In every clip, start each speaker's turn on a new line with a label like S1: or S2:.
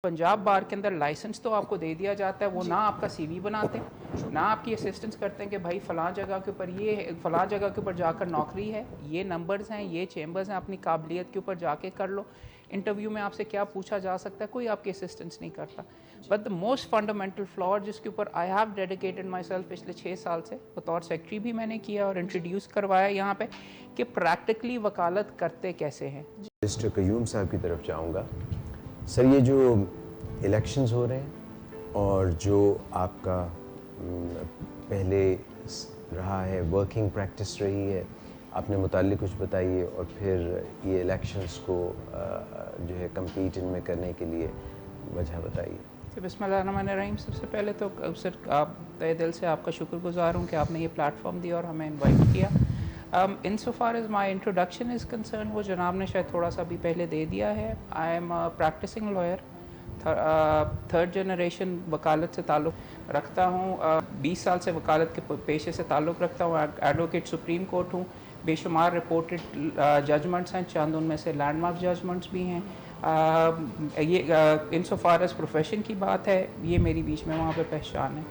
S1: पंजाब बार के अंदर लाइसेंस तो आपको दे दिया जाता है, वो ना आपका सीवी बनाते हैं, ना आपकी असिस्टेंस करते हैं कि भाई फ़लाँ जगह के ऊपर ये फ़लाँ जगह के ऊपर जाकर नौकरी है, ये नंबर्स हैं, ये चेंबर्स हैं, अपनी काबिलियत के ऊपर जाके कर लो, इंटरव्यू में आपसे क्या पूछा जा सकता है, कोई आपकी असिस्टेंस नहीं करता. But the most fundamental flaw जिसके ऊपर आई हैव डेडिकेटेड माई सेल्फ पिछले 6 साल से बतौर सेक्रेटरी भी मैंने किया और इंट्रोड्यूस करवाया यहाँ पे कि प्रैक्टिकली वकालत करते कैसे हैं.
S2: मिस्टर कयूम साहब की तरफ जाऊँगा. सर, ये जो इलेक्शंस हो रहे हैं और जो आपका पहले रहा है, वर्किंग प्रैक्टिस रही है, अपने मुताल्लिक कुछ बताइए, और फिर ये इलेक्शंस को जो है कम्पीट इनमें करने के लिए वजह बताइए.
S1: बिस्मिल्लाहिर्रहमानिर्रहीम. सबसे पहले तो सर आप तहे दिल से आपका शुक्रगुजार हूँ कि आपने ये प्लेटफॉर्म दिया और हमें इनवाइट किया. In so far as my introduction is concern, वो जनाब ने शायद थोड़ा सा भी पहले दे दिया है. I am practising lawyer, third generation वकालत से ताल्लुक़ रखता हूँ. 20 साल से वकालत के पेशे से ताल्लुक़ रखता हूँ. एडवोकेट सुप्रीम कोर्ट हूँ. बेशुमार रिपोर्टेड जजमेंट्स हैं, चंद उनमें से लैंडमार्क जजमेंट्स भी हैं. ये इन सो फार एज़ प्रोफेशन की बात है, ये मेरी बीच में वहाँ पे पहचान है.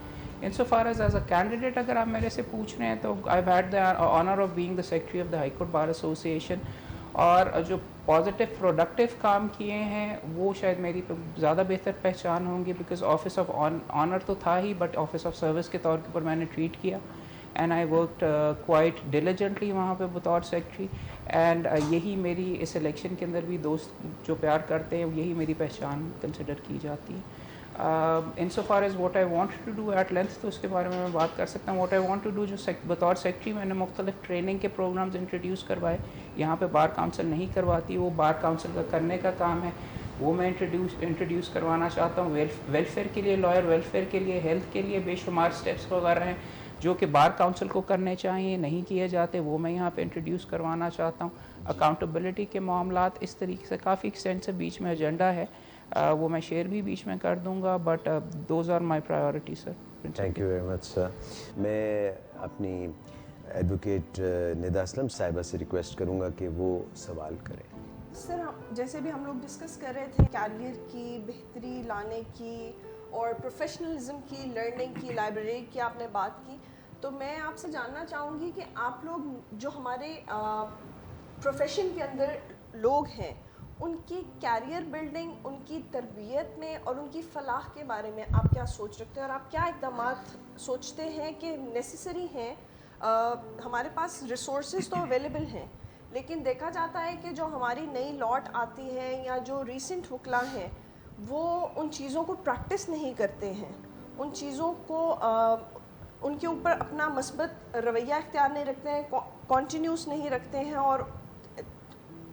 S1: In so far as a candidate अगर आप मेरे से पूछ रहे हैं तो I had the honour of being the secretary of the high court bar association, और जो पॉजिटिव प्रोडक्टिव काम किए हैं वो शायद मेरी ज़्यादा बेहतर पहचान होंगी, बिकॉज ऑफिस ऑफ ऑनर तो था ही, बट ऑफिस ऑफ सर्विस के तौर के ऊपर मैंने ट्रीट किया. And I worked quite diligently वहाँ पे बतौर सेक्रेटरी. एंड यही मेरी इस इलेक्शन के अंदर भी दोस्त जो प्यार करते हैं, यही मेरी पहचान कंसिडर की जाती है. In so far as what I want to do at length, तो उसके बारे में मैं बात कर सकता हूँ. What I want to do, जो बतौर सेक्रेटरी मैंने मुख्तलिफ ट्रेनिंग के प्रोग्राम्स इंट्रोड्यूस करवाए. यहाँ पे बार काउंसिल नहीं करवाती, वो बार काउंसिल का करने का काम है, वो मैं इंट्रोड्यूस करवाना चाहता हूँ. वेलफेयर के लिए, लॉयर वेलफेयर के लिए, हेल्थ के लिए बेशुमार स्टेप्स वगैरह हैं जो कि बार काउंसिल को करने चाहिए, नहीं किए जाते, वो मैं यहाँ पे इंट्रोड्यूस करवाना चाहता हूँ. अकाउंटेबिलिटी के मामलात, इस तरीके से काफ़ी एक्सटेंसिव बीच में एजेंडा है. वो मैं शेयर भी बीच में कर दूंगा, but those are my priority sir.
S2: Thank you very much sir. मैं अपनी एडवोकेट निदा असलम साहिबा से रिक्वेस्ट करूंगा कि वो सवाल करें.
S3: सर, जैसे भी हम लोग डिस्कस कर रहे थे कैरियर की बेहतरी लाने की और प्रोफेशनलिज्म की, लर्निंग की, लाइब्रेरी की आपने बात की, तो मैं आपसे जानना चाहूँगी कि आप लोग जो हमारे प्रोफेशन के अंदर लोग हैं, उनकी कैरियर बिल्डिंग, उनकी तरबियत में और उनकी फलाह के बारे में आप क्या सोच रखते हैं, और आप क्या इक़दामात सोचते हैं कि नेसेसरी हैं. हमारे पास रिसोर्सेज तो अवेलेबल हैं, लेकिन देखा जाता है कि जो हमारी नई लॉट आती है या जो रीसेंट वकला हैं, वो उन चीज़ों को प्रैक्टिस नहीं करते हैं, उन चीज़ों को उनके ऊपर अपना मस्बत रवैया इख्तियार नहीं रखते हैं, कॉन्टीन्यूस नहीं रखते हैं, और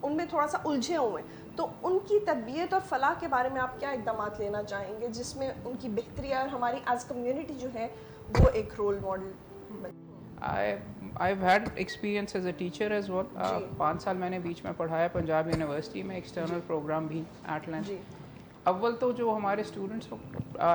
S3: उनमें थोड़ा सा उलझे हुए हैं. तो उनकी तरबियत और फलाह के बारे में आप क्या इक़दामात लेना चाहेंगे जिसमें उनकी बेहतरी और हमारी एज कम्युनिटी जो है वो एक role model.
S1: I've had experience as a teacher as well. 5 साल मैंने बीच में पढ़ाया पंजाब यूनिवर्सिटी में, एक्सटर्नल प्रोग्राम भी एट लेंथ. अव्वल तो जो हमारे स्टूडेंट्स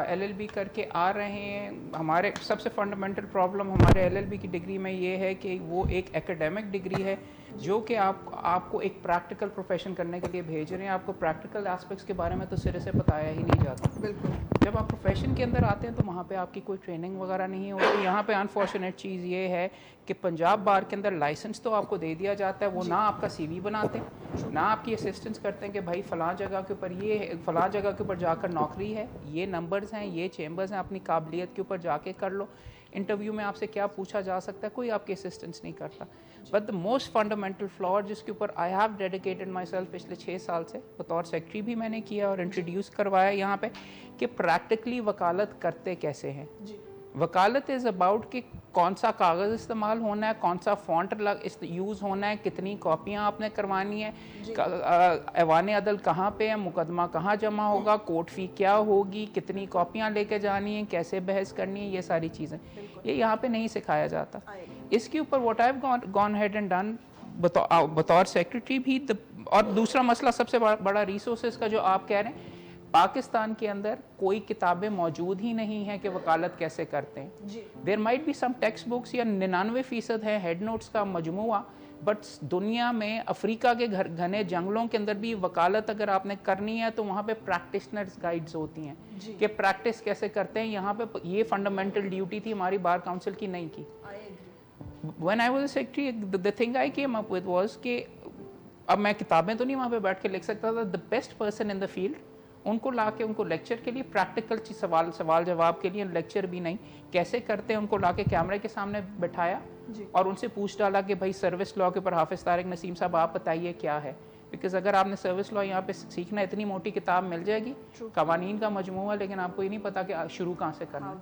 S1: LLB करके आ रहे हैं, हमारे सबसे फंडामेंटल प्रॉब्लम हमारे LLB की डिग्री में ये है कि वो एक एकेडमिक डिग्री है जो कि आपको एक प्रैक्टिकल प्रोफेशन करने के लिए भेज रहे हैं. आपको प्रैक्टिकल एस्पेक्ट्स के बारे में तो सिरे से बताया ही नहीं जाता.
S3: बिल्कुल.
S1: जब आप प्रोफेशन के अंदर आते हैं तो वहाँ पे आपकी कोई ट्रेनिंग वगैरह नहीं होती. यहाँ पे अनफॉर्चुनेट चीज़ ये है कि पंजाब बार के अंदर लाइसेंस तो आपको दे दिया जाता है, वो ना आपका CV बनाते, ना आपकी असिस्टेंस करते हैं कि भाई फ़लाँ जगह के ऊपर ये फ़लाँ जगह के ऊपर जाकर नौकरी है, ये नंबर्स हैं, ये चेंबर्स हैं, अपनी काबिलियत के ऊपर जाके कर लो, इंटरव्यू में आपसे क्या पूछा जा सकता है, कोई आपकी असिस्टेंस नहीं करता. But the most fundamental flaw जिसके ऊपर आई हैव डेडिकेटेड माई सेल्फ पिछले 6 साल से बतौर सेक्रेटरी भी मैंने किया और इंट्रोड्यूस करवाया यहाँ पे कि प्रैक्टिकली वकालत करते कैसे हैं. वकालत इज़ अबाउट कि कौन सा कागज़ इस्तेमाल होना है, कौन सा फ़ॉन्ट यूज़ होना है, कितनी कॉपियाँ आपने करवानी है, ऐवान अदल कहाँ पे है, मुकदमा कहाँ जमा होगा, कोर्ट फ़ी क्या होगी, कितनी कॉपियाँ लेके जानी है, कैसे बहस करनी है, ये सारी चीज़ें ये यहाँ पे नहीं सिखाया जाता. इसके ऊपर what I have gone head and done बतौर सेक्रेटरी भी. और दूसरा मसला सबसे बड़ा रिसोर्सेज का जो आप कह रहे हैं, पाकिस्तान के अंदर कोई किताबें मौजूद ही नहीं हैं कि वकालत कैसे करते हैं. There might be some text books या 99% है हेड नोट्स का मजमुआ बट दुनिया में अफ्रीका के घने जंगलों के अंदर भी वकालत अगर आपने करनी है तो वहाँ पे प्रैक्टिशनर्स गाइड्स होती हैं कि प्रैक्टिस कैसे करते हैं. यहाँ पे ये फंडामेंटल ड्यूटी थी हमारी बार काउंसिल की नहीं की. When I was a secretary, the thing I came up with was कि अब मैं किताबें तो नहीं वहाँ पे बैठ के लिख सकता था. The best person in the field, उनको ला के उनको लेक्चर के लिए प्रैक्टिकल सवाल जवाब के लिए लेक्चर भी नहीं, कैसे करते हैं उनको ला के कैमरे के सामने बैठाया और उनसे पूछ डाला कि भाई सर्विस लॉ के ऊपर हाफिज तारिक नसीम साहब आप बताइए क्या है. बिकॉज अगर आपने सर्विस लॉ यहाँ पे सीखना, इतनी मोटी किताब मिल जाएगी, कवानीन का मजमूआ, लेकिन आपको ये नहीं पता कि शुरू कहाँ से करना.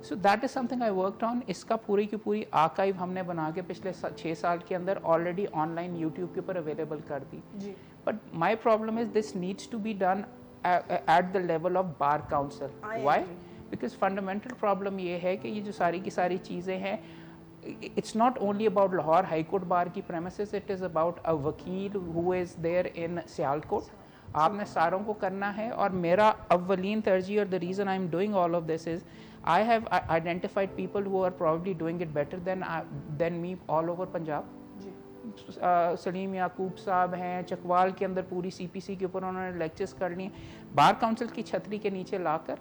S1: So that is something I worked on. इसका पूरी की पूरी आर्काइव हमने बना के पिछले 6 साल के अंदर ऑलरेडी ऑनलाइन यूट्यूब के ऊपर अवेलेबल कर दी. But my problem is this needs to be done at the level of bar council. Why? Because fundamental problem ये है कि ये जो सारी की सारी चीज़ें हैं, it's not only about Lahore High Court bar की premises, it is about a वकील who is there in Sialkot. आपने सारों को करना है. और मेरा अव्वलीन तरजीह और the reason I am doing all of this is I have identified people who are probably doing it better than me all over Punjab. Salim याकूब साहब हैं, चकवाल के अंदर पूरी CPC के ऊपर उन्होंने लेक्चर्स कर लिए. बार काउंसिल की छतरी के नीचे लाकर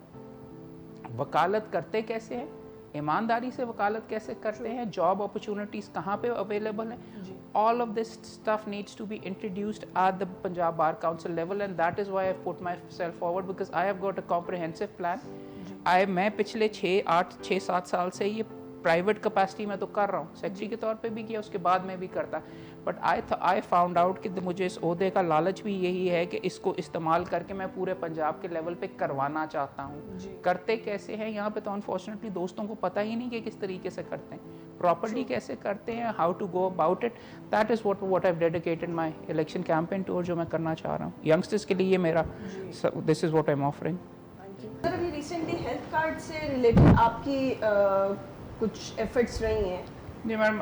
S1: वकालत करते कैसे हैं, ईमानदारी से वकालत कैसे करते हैं, जॉब अपॉर्चुनिटीज़ कहाँ पे अवेलेबल हैं, all of this stuff needs to be introduced at the Punjab Bar Council level, and that is why I've put myself forward because I have got a comprehensive plan. मैं पिछले 6-7 साल से ये private capacity में तो कर रहा हूँ, सेक्रेटरी के तौर पे भी किया, उसके बाद में भी करता. बट आई फाउंड आउट कि मुझे इस ओहदे का लालच भी यही है कि इसको इस्तेमाल करके मैं पूरे पंजाब के लेवल पे करवाना चाहता हूँ. करते कैसे हैं यहाँ पे तो अनफॉर्चुनेटली दोस्तों को पता ही नहीं कि किस तरीके से करते हैं, प्रॉपर्ली कैसे करते हैं, how to go about it. That is what I have dedicated my election campaign tour जो मैं करना चाह रहा हूँ यंगस्टर्स के लिए. ये मेरा this is what I am offering.
S3: Sir अभी रिसेंटली हेल्थ कार्ड से रिलेटेड आपकी कुछ एफर्ट्स रही हैं?
S1: जी मैम,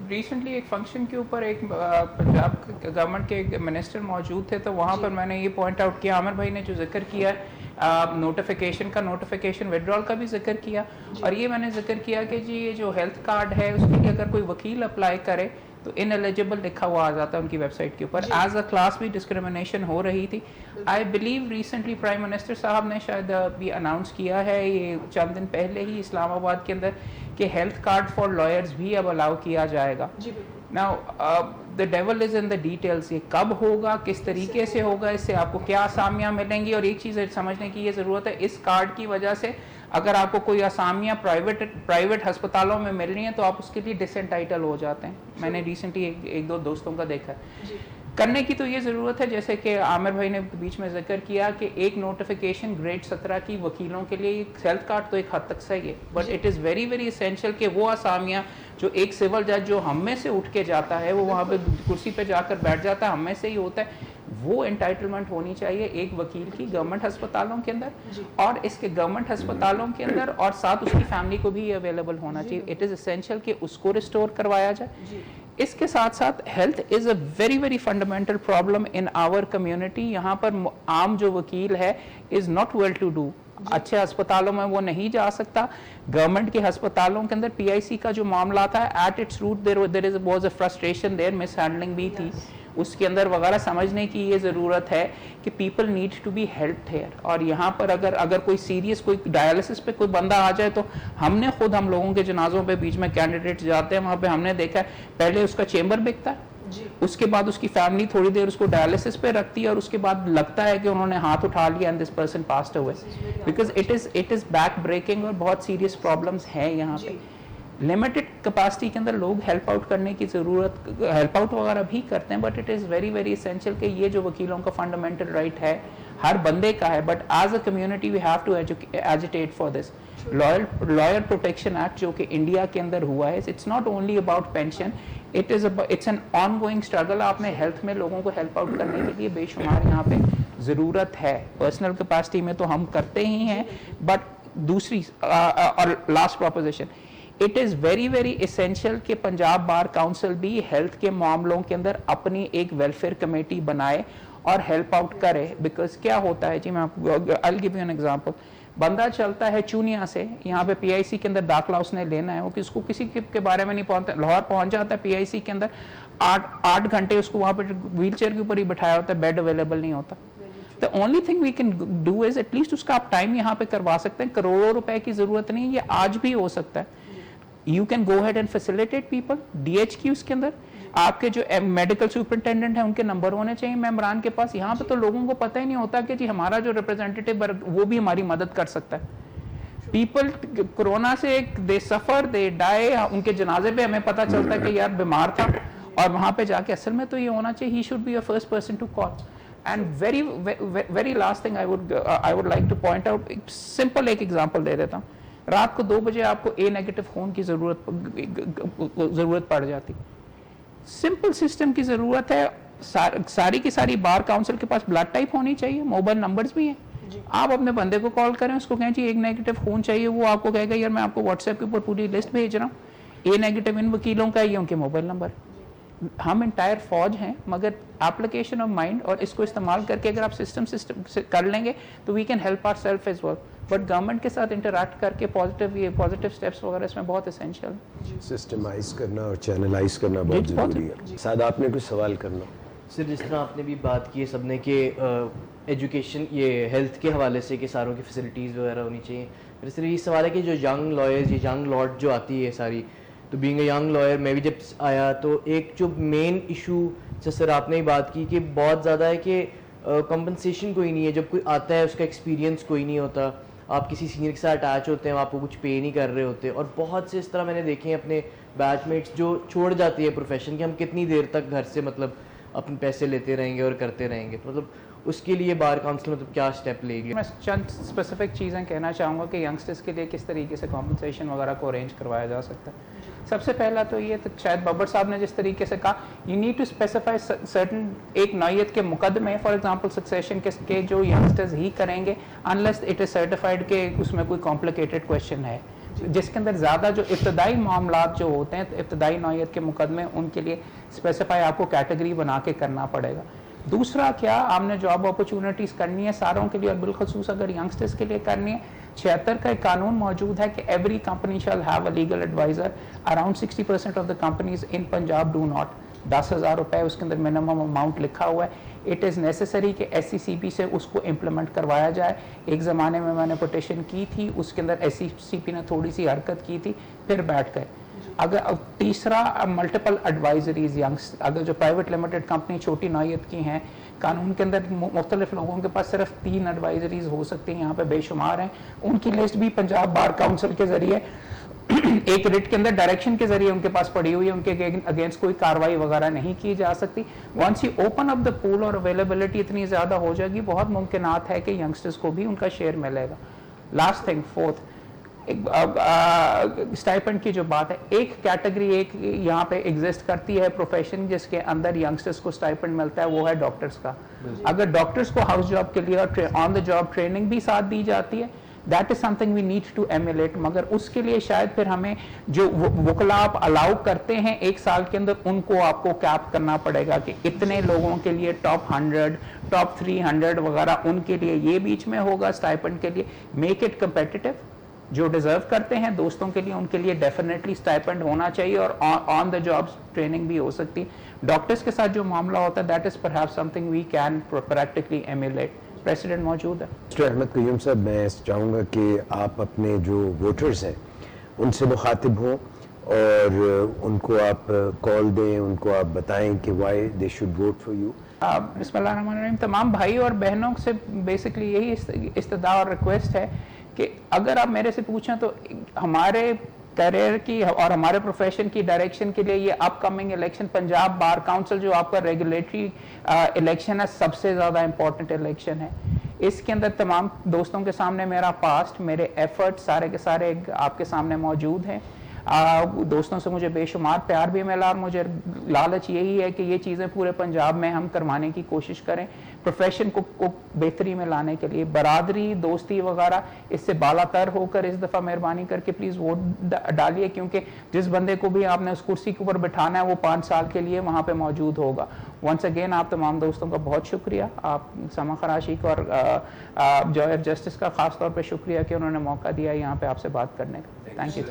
S1: रिसेंटली एक फंक्शन के ऊपर एक पंजाब गवर्नमेंट के एक मिनिस्टर मौजूद थे, तो वहाँ पर मैंने ये पॉइंट आउट किया. आमिर भाई ने जो जिक्र किया नोटिफिकेशन विड्रॉल का भी जिक्र किया, और ये मैंने जिक्र किया कि जी ये जो हेल्थ कार्ड है उसके लिए अगर कोई वकील अप्लाई करे तो इनएलिजिबल लिखा हुआ आ जाता है उनकी वेबसाइट के ऊपर. एज अ क्लास भी डिस्क्रिमिनेशन हो रही थी. I believe recently prime minister साहब ने शायद भी अनाउंस किया है ये चंद दिन पहले ही इस्लामाबाद के अंदर कि हेल्थ कार्ड फॉर लॉयर्स भी अब अलाउ किया जाएगा. Now the devil is in the details. ये कब होगा, किस तरीके से होगा, इससे आपको क्या आसामियाँ मिलेंगी. और एक चीज़ समझने की ये ज़रूरत है, इस कार्ड की वजह से अगर आपको कोई आसामियाँ प्राइवेट अस्पतालों में मिल रही हैं तो आप उसके लिए डिसएंटाइटल हो जाते हैं. मैंने रिसेंटली एक दो दोस्तों का देखा है. करने की तो ये ज़रूरत है, जैसे कि आमिर भाई ने बीच में जिक्र किया कि एक नोटिफिकेशन ग्रेड 17 की वकीलों के लिए हेल्थ कार्ड तो एक हद तक सही है, but it is very very essential कि वो आसामियाँ जो एक सिविल जज जो हम में से उठ के जाता है, वो वहाँ पे कुर्सी पे जाकर बैठ जाता है, हम में से ही होता है, वो एंटाइटलमेंट होनी चाहिए एक वकील की गवर्नमेंट अस्पतालों के अंदर, और इसके गवर्नमेंट अस्पतालों के अंदर, और साथ उसकी फैमिली को भी अवेलेबल होना चाहिए. इट इज़ एसेंशियल कि उसको रिस्टोर करवाया जाए. इसके साथ साथ health is a very very fundamental problem in our community. यहाँ पर आम जो वकील है is not well to do. अच्छे अस्पतालों में वो नहीं जा सकता. गवर्नमेंट के अस्पतालों के अंदर PIC का जो मामला था, at its root there was a frustration there, mishandling भी थी उसके अंदर वगैरह. समझने की ये ज़रूरत है कि people need to be helped here. और यहाँ पर अगर कोई सीरियस कोई डायलिसिस पे कोई बंदा आ जाए तो हम लोगों के जनाजों पे बीच में कैंडिडेट जाते हैं, वहाँ पे हमने देखा है पहले उसका चेम्बर बिकता है, उसके बाद उसकी फैमिली थोड़ी देर उसको डायलिसिस पे रखती है, और उसके बाद लगता है कि उन्होंने हाथ उठा लिया and this person passed away, because it is back breaking. और बहुत सीरियस प्रॉब्लम्स हैं यहाँ पे. लिमिटेड कैपेसिटी के अंदर लोग हेल्प आउट करने की ज़रूरत, हेल्प आउट वगैरह भी करते हैं, but it is very very essential कि ये जो वकीलों का फंडामेंटल राइट है हर बंदे का है, but as a community we have to agitate for this. Lawyer protection act जो कि इंडिया के अंदर हुआ है, it's not only about pension, it's an ongoing struggle. आपने हेल्थ में लोगों को हेल्प आउट करने के लिए बेशुमार यहाँ पे ज़रूरत है. पर्सनल कैपेसिटी में तो हम करते ही हैं, बट दूसरी और last proposition, it is very very essential कि पंजाब बार काउंसिल भी हेल्थ के मामलों के अंदर अपनी एक वेलफेयर कमेटी बनाए और हेल्प आउट करे. बिकॉज क्या होता है जी, मैं आपको I will give you an example. बंदा चलता है चूनिया से यहाँ पे PIC के अंदर दाखिला उसने लेना है, वो किसको किसी के बारे में नहीं पहुँचता, लाहौर पहुँच जाता है PIC के अंदर, 8 घंटे उसको वहाँ पर व्हील चेयर के ऊपर ही बिठाया होता है, बेड अवेलेबल नहीं होता. The only thing we can do is at least उसका आप टाइम यहाँ पे करवा सकते हैं. करोड़ों रुपए की जरूरत नहीं, ये आज भी हो सकता है. You can go ahead and facilitate people. DH की उसके अंदर आपके जो मेडिकल सुपरिटेंडेंट है उनके नंबर होने चाहिए मेंबरान के पास. यहाँ पे तो लोगों को पता ही नहीं होता कि जी हमारा जो रिप्रेजेंटेटिव वो भी हमारी मदद कर सकता है. पीपल कोरोना से दे सफर, दे डाई, उनके जनाजे पे हमें पता चलता है कि यार बीमार था, और वहाँ पे जाके असल में तो ये होना चाहिए he should be a first person to call. And very last thing I would like to point out, simple एक एग्जांपल दे देता हूँ. रात को 2 बजे आपको ए नेगेटिव खून की जरूरत पड़ जाती. सिंपल सिस्टम की जरूरत है. सारी की सारी बार काउंसिल के पास ब्लड टाइप होनी चाहिए, मोबाइल नंबर्स भी हैं. आप अपने बंदे को कॉल करें, उसको कहें जी एक नेगेटिव खून चाहिए, वो आपको कहेगा यार मैं आपको व्हाट्सएप के ऊपर पूरी लिस्ट भेज रहा हूँ, ए नेगेटिव इन वकीलों का, ये उनके मोबाइल नंबर. हम इंटायर फौज हैं, मगर एप्लीकेशन ऑफ माइंड और इसको इस्तेमाल करके अगर आप सिस्टम कर लेंगे तो we can help our self as well. But government के साथ इंटरैक्ट करके पॉजिटिव स्टेप्स वगैरह इसमें बहुत एसेंशियल है.
S2: सिस्टमाइज करना और चैनलाइज करना बहुत ज़रूरी है. साद आपने कुछ सवाल करना?
S4: सर जिस तरह आपने भी बात की है सबने कि एजुकेशन ये हेल्थ के हवाले से कि सारों की फैसिलिटीज़ वगैरह होनी चाहिए. फिर सिर्फ ये सवाल है कि जो यंग लॉयर्स, ये यंग लॉट जो आती है सारी, तो बीइंग अ यंग लॉयर मैं भी जब आया तो एक जो मेन इशू जैसे सर आपने ही बात की कि बहुत ज़्यादा है कि कंपनसेशन कोई नहीं है. जब कोई आता है उसका एक्सपीरियंस कोई नहीं होता, आप किसी सीनियर के साथ अटैच होते हैं, आपको कुछ पे नहीं कर रहे होते. और बहुत से इस तरह मैंने देखे हैं अपने बैचमेट्स जो छोड़ जाती है प्रोफेशन कि हम कितनी देर तक घर से मतलब अपने पैसे लेते रहेंगे और करते रहेंगे. तो मतलब उसके लिए बार काउंसिल मतलब क्या स्टेप लेगी?
S1: मैं चंद स्पेसिफिक चीज़ें कहना चाहूँगा कि यंगस्टर्स के लिए किस तरीके से कॉम्पनसेशन वगैरह को अरेंज करवाया जा सकता है. सबसे पहला तो ये, तो शायद बब्बर साहब ने जिस तरीके से कहा, you need to specify certain एक नौयत के मुकदमे, फॉर एग्जांपल सक्सेशन के जो यंगस्टर्स ही करेंगे अनलेस इट इज़ सर्टिफाइड के उसमें कोई कॉम्प्लिकेटेड क्वेश्चन है, जिसके अंदर ज़्यादा जो इब्तदाई मामलात जो होते हैं, इब्तदाई नौयत के मुकदमे, उनके लिए स्पेसिफाई आपको कैटेगरी बना के करना पड़ेगा. दूसरा क्या, आपने जॉब अपॉर्चुनिटीज़ करनी है सारों के लिए और बिलखसूस अगर यंगस्टर्स के लिए करनी है. 76 का एक कानून मौजूद है कि every company shall have a legal adviser. Around 60% of the companies in Punjab do not. 10,000 रुपये उसके अंदर मिनिमम अमाउंट लिखा हुआ है. इट इज़ नेसेसरी कि SCCP से उसको इम्प्लीमेंट करवाया जाए. एक ज़माने में मैंने पिटिशन की थी, उसके अंदर SCCP ने थोड़ी सी हरकत की थी, फिर बैठ गए. अगर तीसरा मल्टीपल एडवाइजरीज यंग्स, अगर जो प्राइवेट लिमिटेड कंपनी छोटी नौयत की हैं, कानून के अंदर मुख्तलिफ लोगों के पास सिर्फ 3 एडवाइजरीज हो सकती हैं, यहाँ पे बेशुमार हैं. उनकी लिस्ट भी पंजाब बार काउंसिल के जरिए एक रिट के अंदर डायरेक्शन के जरिए उनके पास पड़ी हुई है, उनके अगेंस्ट कोई कार्रवाई वगैरह नहीं की जा सकती. Once you open up the pool और अवेलेबिलिटी इतनी ज़्यादा हो जाएगी, बहुत मुमकिनात है कि यंगस्टर्स को भी उनका शेयर मिलेगा. लास्ट थिंग, फोर्थ, स्टाइपेंड की जो बात है, एक कैटेगरी एक यहाँ पे एग्जिस्ट करती है प्रोफेशन जिसके अंदर यंगस्टर्स को स्टाइपेंड मिलता है, वो है डॉक्टर्स का. अगर डॉक्टर्स को हाउस जॉब के लिए और ऑन द जॉब ट्रेनिंग भी साथ दी जाती है, that is something we need to emulate. मगर उसके लिए शायद फिर हमें जो वकला आप अलाउ करते हैं 1 साल के अंदर, उनको आपको कैप करना पड़ेगा कि इतने लोगों के लिए टॉप 100, टॉप 300 वगैरह, उनके लिए ये बीच में होगा स्टाइपेंड के लिए. Make it competitive. जो डिजर्व करते हैं दोस्तों के लिए, उनके लिए डेफिनेटली स्टाइपेंड होना चाहिए और ऑन द जॉब ट्रेनिंग भी हो सकती है. डॉक्टर्स के साथ जो मामला होता है, that is perhaps something we can practically emulate. President मौजूद है.
S2: मिस्टर अहमद क़य्यूम साहब, मैं चाहूँगा कि आप अपने जो वोटर्स हैं उनसे मुखातिब हों और उनको आप कॉल दें, उनको आप बताएं कि why they should vote for you.
S1: बिस्मिल्लाहिर्रहमानिर्रहीम. तमाम भाई और बहनों से बेसिकली यही इस्तदा और रिक्वेस्ट है कि अगर आप मेरे से पूछें तो हमारे करियर की और हमारे प्रोफेशन की डायरेक्शन के लिए ये upcoming election, Punjab bar council जो आपका रेगुलेटरी इलेक्शन है, सबसे ज़्यादा इम्पोर्टेंट इलेक्शन है. इसके अंदर तमाम दोस्तों के सामने मेरा पास्ट, मेरे एफर्ट सारे के सारे आपके सामने मौजूद हैं. दोस्तों से मुझे बेशुमार प्यार भी मिला और मुझे लालच यही है कि ये चीज़ें पूरे पंजाब में हम करवाने की कोशिश करें, प्रोफेशन को बेहतरी में लाने के लिए. बरादरी, दोस्ती वगैरह इससे बालातर होकर इस दफ़ा मेहरबानी करके प्लीज़ वोट डालिए, क्योंकि जिस बंदे को भी आपने उस कुर्सी के ऊपर बिठाना है वो 5 साल के लिए वहाँ पे मौजूद होगा. वंस अगेन आप तमाम दोस्तों का बहुत शुक्रिया. आप समा खराशी को और जॉय ऑफ जस्टिस का ख़ास तौर पर शुक्रिया कि उन्होंने मौका दिया यहाँ पर आपसे बात करने का. Thank you.